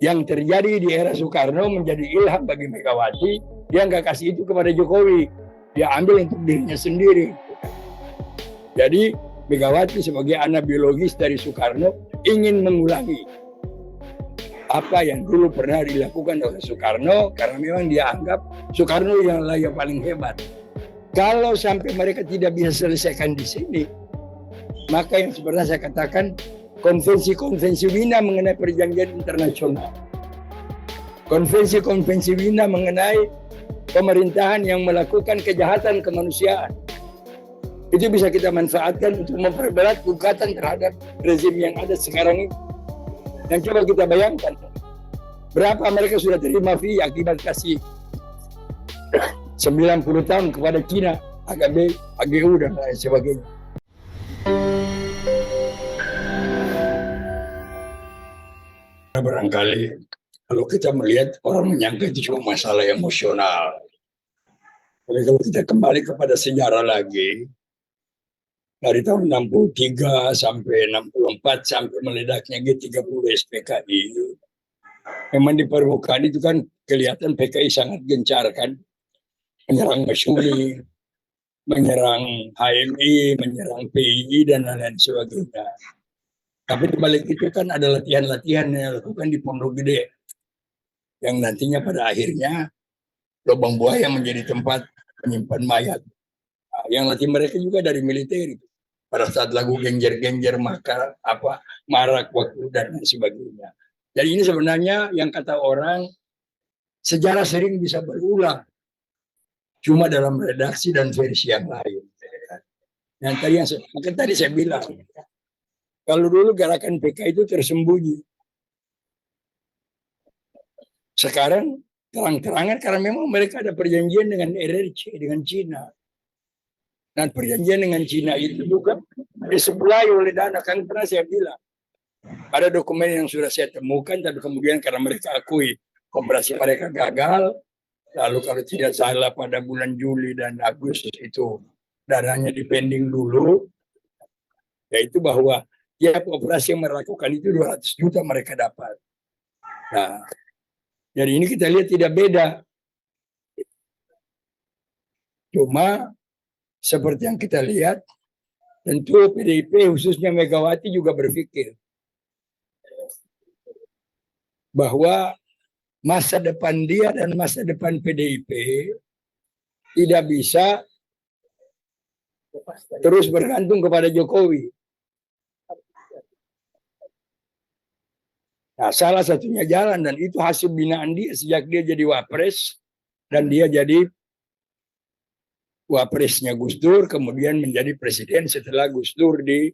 Yang terjadi di era Soekarno menjadi ilham bagi Megawati. Dia nggak kasih itu kepada Jokowi, dia ambil untuk dirinya sendiri. Jadi Megawati sebagai anak biologis dari Soekarno ingin mengulangi apa yang dulu pernah dilakukan oleh Soekarno, karena memang dia anggap Soekarno yang paling hebat. Kalau sampai mereka tidak bisa selesaikan di sini, maka yang sebenarnya saya katakan konvensi-konvensi Wina mengenai perjanjian internasional, konvensi-konvensi Wina mengenai pemerintahan yang melakukan kejahatan kemanusiaan, itu bisa kita manfaatkan untuk memperberat gugatan terhadap rezim yang ada sekarang ini. Dan coba kita bayangkan, berapa mereka sudah terima fee akibat kasih 90 tahun kepada Cina, AGB, AGU, dan lain sebagainya. Barangkali kalau kita melihat orang menyangka itu cuma masalah emosional. Tapi kalau kita kembali kepada sejarah lagi, dari tahun 63 sampai 64 sampai meledaknya G30 SPKI, memang di permukaan itu kan kelihatan PKI sangat gencar kan, menyerang Masyumi, menyerang HMI, menyerang PII, dan lain-lain sebagainya. Tapi di balik itu kan ada latihan-latihan yang dilakukan di Pondok Gede, yang nantinya pada akhirnya lubang buaya menjadi tempat menyimpan mayat. Nah, yang latih mereka juga dari militer itu. Pada saat lagu genjer-genjer marak waktu dan sebagainya. Jadi ini sebenarnya yang kata orang sejarah sering bisa berulang, cuma dalam redaksi dan versi yang lain. Yang tadi saya bilang, kalau dulu gerakan PK itu tersembunyi, sekarang terang-terangan karena memang mereka ada perjanjian dengan RRC, dengan Cina. Dan perjanjian dengan Cina itu juga disebelai oleh dana. Kan pernah saya bilang, ada dokumen yang sudah saya temukan, tapi kemudian karena mereka akui operasi mereka gagal, lalu kalau tidak salah pada bulan Juli dan Agustus itu dananya dipending dulu, yaitu bahwa tiap operasi yang melakukan itu 200 juta mereka dapat. Nah, jadi ini kita lihat tidak beda. Cuma seperti yang kita lihat, tentu PDIP khususnya Megawati juga berpikir bahwa masa depan dia dan masa depan PDIP tidak bisa terus bergantung kepada Jokowi. Nah, salah satunya jalan, dan itu hasil binaan dia sejak dia jadi wapres, dan dia jadi wapresnya Gus Dur, kemudian menjadi presiden setelah Gus Dur di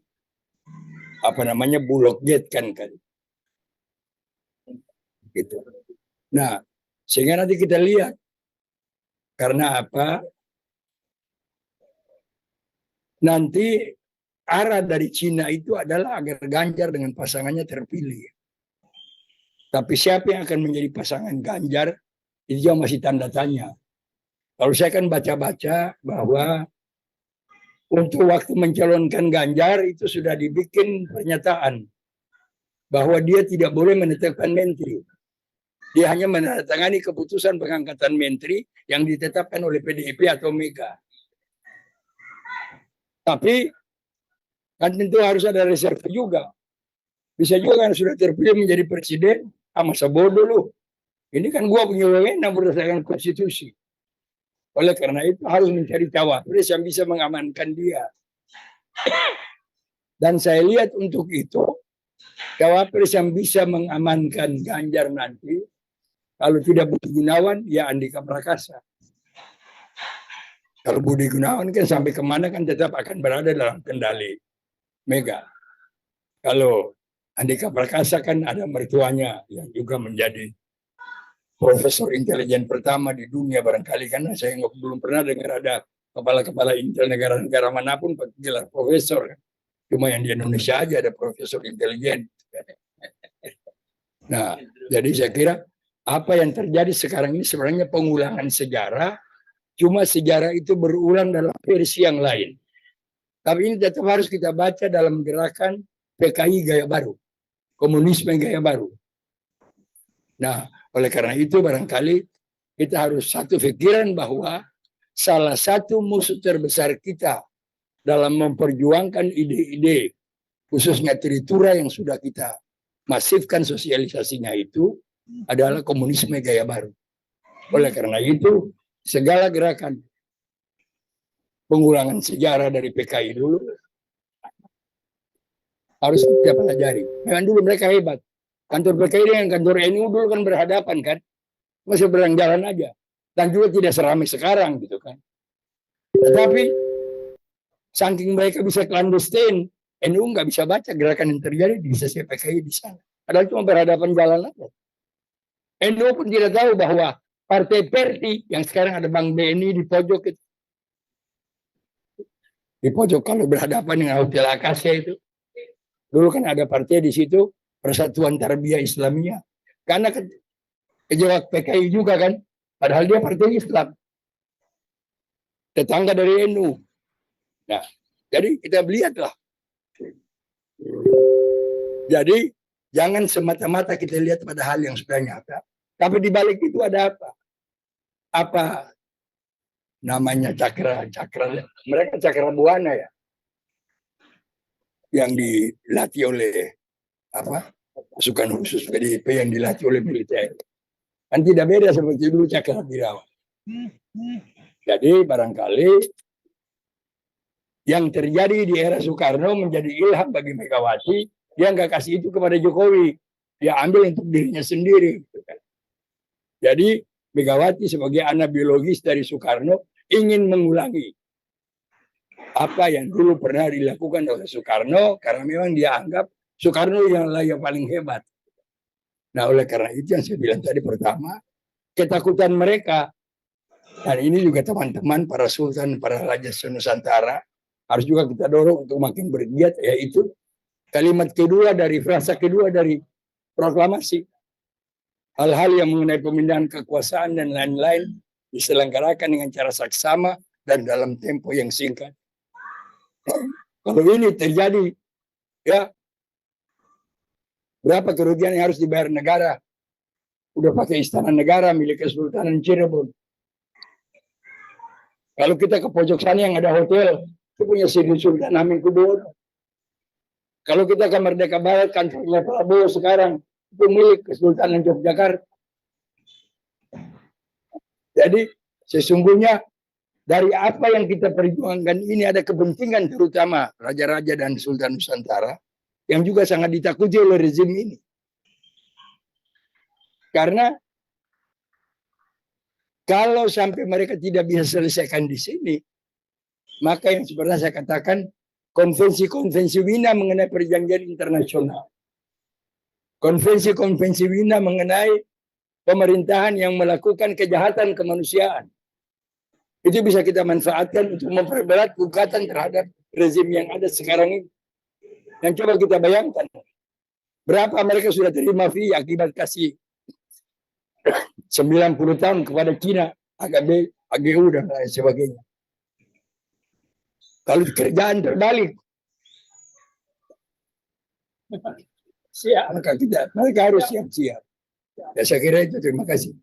Bulog Gate kan. Gitu. Nah, sehingga nanti kita lihat karena apa? Nanti arah dari Cina itu adalah agar Ganjar dengan pasangannya terpilih. Tapi siapa yang akan menjadi pasangan Ganjar, itu juga masih tanda tanya. Kalau saya kan baca-baca bahwa untuk waktu mencalonkan Ganjar itu sudah dibikin pernyataan bahwa dia tidak boleh menetapkan menteri. Dia hanya menandatangani keputusan pengangkatan menteri yang ditetapkan oleh PDIP atau Mega. Tapi kan tentu harus ada reserve juga. Bisa juga kan sudah terpilih menjadi presiden, masa bodoh lu. Ini kan gua punya wewenang berdasarkan konstitusi. Oleh karena itu harus mencari cawapres yang bisa mengamankan dia. Dan saya lihat untuk itu cawapres yang bisa mengamankan Ganjar nanti, kalau tidak Budi Gunawan, ya Andika Prakasa. Kalau Budi Gunawan kan sampai kemana kan tetap akan berada dalam kendali Mega. Kalau Andika Prakasa kan ada mertuanya yang juga menjadi profesor intelijen pertama di dunia barangkali, karena saya belum pernah dengar ada kepala-kepala intel negara-negara manapun pakai gelar profesor. Cuma yang di Indonesia aja ada profesor intelijen. Nah, jadi saya kira apa yang terjadi sekarang ini sebenarnya pengulangan sejarah, cuma sejarah itu berulang dalam versi yang lain. Tapi ini tetap harus kita baca dalam gerakan PKI gaya baru, komunisme gaya baru. Nah, oleh karena itu barangkali kita harus satu pikiran bahwa salah satu musuh terbesar kita dalam memperjuangkan ide-ide, khususnya Tritura yang sudah kita masifkan sosialisasinya itu adalah komunisme gaya baru. Oleh karena itu, segala gerakan pengulangan sejarah dari PKI dulu harus kita pelajari. Memang dulu mereka hebat. Kantor PKI dengan kantor NU dulu kan berhadapan kan, masih berjalan aja. Dan juga tidak seramai sekarang gitu kan. Tetapi saking mereka bisa clandestine, NU nggak bisa baca gerakan yang terjadi di sisi PKI di sana. Padahal cuma berhadapan jalan aja. NU pun tidak tahu bahwa Partai Perti yang sekarang ada Bang BNI di pojok itu. Di pojok kalau berhadapan dengan Hotel Akasia itu. Dulu kan ada partai di situ, Persatuan Tarbiyah Islamiyah. Karena kejawab PKI juga kan, padahal dia partai Islam. Tetangga dari NU. Nah, jadi kita lihatlah. Jadi jangan semata-mata kita lihat pada hal yang sudah nyata. Tapi di balik itu ada apa? Apa namanya cakra? Mereka cakra buana ya. Yang dilatih oleh pasukan khusus PDIP yang dilatih oleh militer. Kan tidak beda seperti dulu cakra Birawa. Jadi barangkali yang terjadi di era Soekarno menjadi ilham bagi Megawati. Dia nggak kasih itu kepada Jokowi. Dia ambil untuk dirinya sendiri. Jadi Megawati sebagai anak biologis dari Soekarno ingin mengulangi apa yang dulu pernah dilakukan oleh Soekarno, karena memang dia anggap Soekarno yang paling hebat. Nah, oleh karena itu yang saya bilang tadi pertama, ketakutan mereka, dan ini juga teman-teman para sultan, para raja Nusantara, harus juga kita dorong untuk makin bergiat, yaitu kalimat kedua dari frasa kedua dari proklamasi. Hal-hal yang mengenai pemindahan kekuasaan dan lain-lain diselenggarakan dengan cara saksama dan dalam tempo yang singkat. Kalau ini terjadi, ya berapa kerugian yang harus dibayar negara? Udah pakai istana negara milik Kesultanan Cirebon. Kalau kita ke pojok sana yang ada hotel, itu punya Sidi Sultan Hamengkubuwono. Kalau kita ke Merdeka Barat, kantornya Prabowo sekarang, itu milik Kesultanan Yogyakarta. Jadi sesungguhnya dari apa yang kita perjuangkan ini ada kepentingan terutama raja-raja dan sultan Nusantara yang juga sangat ditakuti oleh rezim ini. Karena kalau sampai mereka tidak bisa selesaikan di sini, maka yang sebenarnya saya katakan konvensi-konvensi Wina mengenai perjanjian internasional. Konvensi-konvensi Wina mengenai pemerintahan yang melakukan kejahatan kemanusiaan. Itu bisa kita manfaatkan untuk memperberat gugatan terhadap rezim yang ada sekarang ini. Yang coba kita bayangkan, berapa mereka sudah terima fee akibat kasih 90 tahun kepada Cina, AGB, AGU, dan lain sebagainya. Kalau kerjaan terbalik, siap, mereka harus siap-siap. Ya, saya kira itu. Terima kasih.